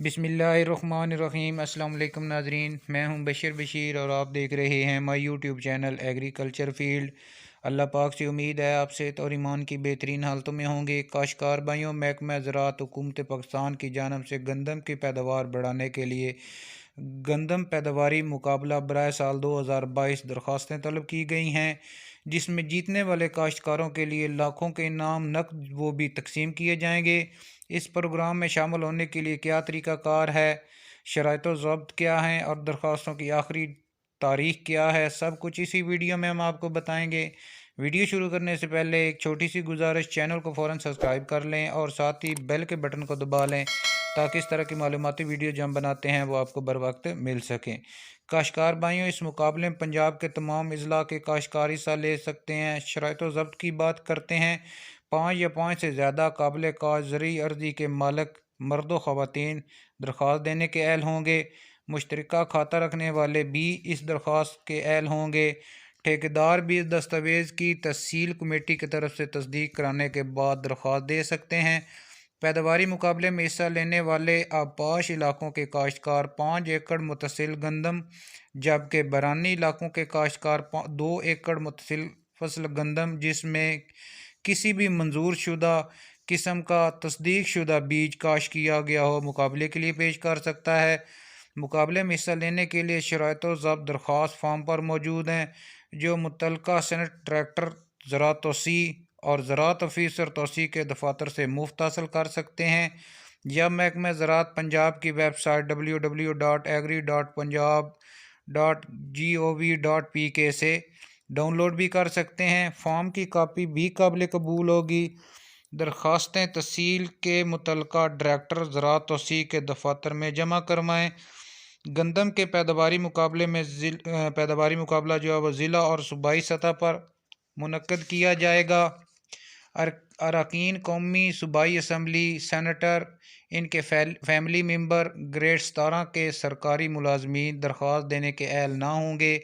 बिस्मिल्लाहिर्रहमानिर्रहीम। अस्सलाम वालेकुम नाजरीन, मैं हूं बशीर और आप देख रहे हैं my YouTube channel agriculture field. अल्लाह पाक से उम्मीद है आप सेहत और ईमान की बेहतरीन हालतों में होंगे। काश्तकार भाइयों, महकमा ज़राअत हुकूमत पाकिस्तान की जानब से गंदम की पैदावार बढ़ाने के लिए गंदम पैदावारी मुकाबला बराए साल 2022 दरख्वास्तें तलब की गई हैं, जिसमें जीतने वाले काश्तकारों के लिए लाखों के इनाम नकद वो भी तकसीम किए जाएंगे। इस प्रोग्राम में शामिल होने के लिए क्या तरीक़ाकार है, शराइत व ज़ब्त क्या हैं और दरख्वास्तों की आखिरी तारीख़ क्या है, सब कुछ इसी वीडियो में हम आपको बताएंगे। वीडियो शुरू करने से पहले एक छोटी सी गुजारिश, चैनल को फ़ौरन सब्सक्राइब कर लें और साथ ही बेल के बटन को दबा लें ताकि इस तरह की मालूमाती वीडियो जो हम बनाते हैं वो आपको बर वक्त मिल सकें। काश्तकार भाइयों, इस मुकाबले में पंजाब के तमाम अजला के काश्तकार हिस्सा ले सकते हैं। शराइत व ज़ब्त की बात करते हैं। 5 या 5 से ज़्यादा काबिल काश ज़रूरी अर्ज़ी के मालिक मर्द व ख़वातीन दरख्वास्त देने के अहल होंगे। मुश्तरका खाता रखने वाले भी इस दरख्वास्त के अहल होंगे। ठेकेदार भी इस दस्तावेज़ की तहसील कमेटी की तरफ से तस्दीक कराने के बाद दरख्वास्त दे सकते हैं। पैदावारी मुकाबले में हिस्सा लेने वाले आबाश इलाकों के काश्तकार 5 एकड़ मुतसिल गंदम, जबकि बरानी इलाकों के काश्तकार 2 एकड़ मुतसिल फसल गंदम जिसमें किसी भी मंजूर शुदा किस्म का तस्दीक शुदा बीज काश किया गया हो, मुकाबले के लिए पेश कर सकता है। मुकाबले में हिस्सा लेने के लिए शराइत व ज़ब्त दरख्वास्त फार्म पर मौजूद हैं, जो मुतल्लिका सेनेट डायरेक्टर ज़राअत तोसी और ज़राअत ऑफिसर तोसी के दफातर से मुफ्त हासिल कर सकते हैं, या महकमा ज़राअत पंजाब की वेबसाइट www.agri.punjab.gov.pk से डाउनलोड भी कर सकते हैं। फॉर्म की कापी भी काबिल कबूल होगी। दरख्वास्तें तहसील के मुतल्लिका डायरेक्टर ज़राअत तोसी के दफातर में जमा करवाएँ। गंदम के पैदावारी मुकाबले में पैदावारी मुकाबला जो है वह ज़िला और सूबाई सतह पर मुनक्कद किया जाएगा। अरकान कौमी सूबाई असम्बली, सेनेटर, इनके फैमिली मेंबर, ग्रेड 17 के सरकारी मुलाजमीन दरख्वास्त देने के अहल ना होंगे,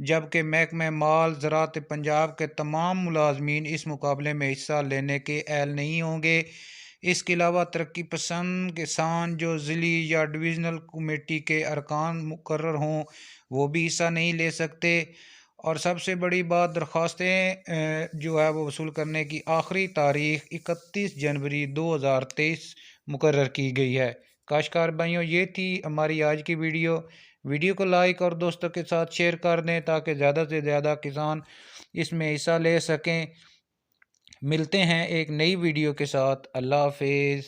जबकि महकमा माल ज़राअत पंजाब के तमाम मुलाजमीन इस मुकाबले में हिस्सा लेने के अहल नहीं होंगे। इसके अलावा तरक्की पसंद किसान जो ज़िली या डिवीज़नल कमेटी के अरकान मुकर्रर हों वो भी हिस्सा नहीं ले सकते। और सबसे बड़ी बात, दरख्वास्तें जो है वो वसूल करने की आखिरी तारीख़ 31 जनवरी 2023 मुकर्रर की गई है। काश्तकार भाइयों, ये थी हमारी आज की वीडियो को लाइक और दोस्तों के साथ शेयर कर दें ताकि ज़्यादा से ज़्यादा किसान इसमें हिस्सा ले सकें। मिलते हैं एक नई वीडियो के साथ। अल्लाह हाफिज़।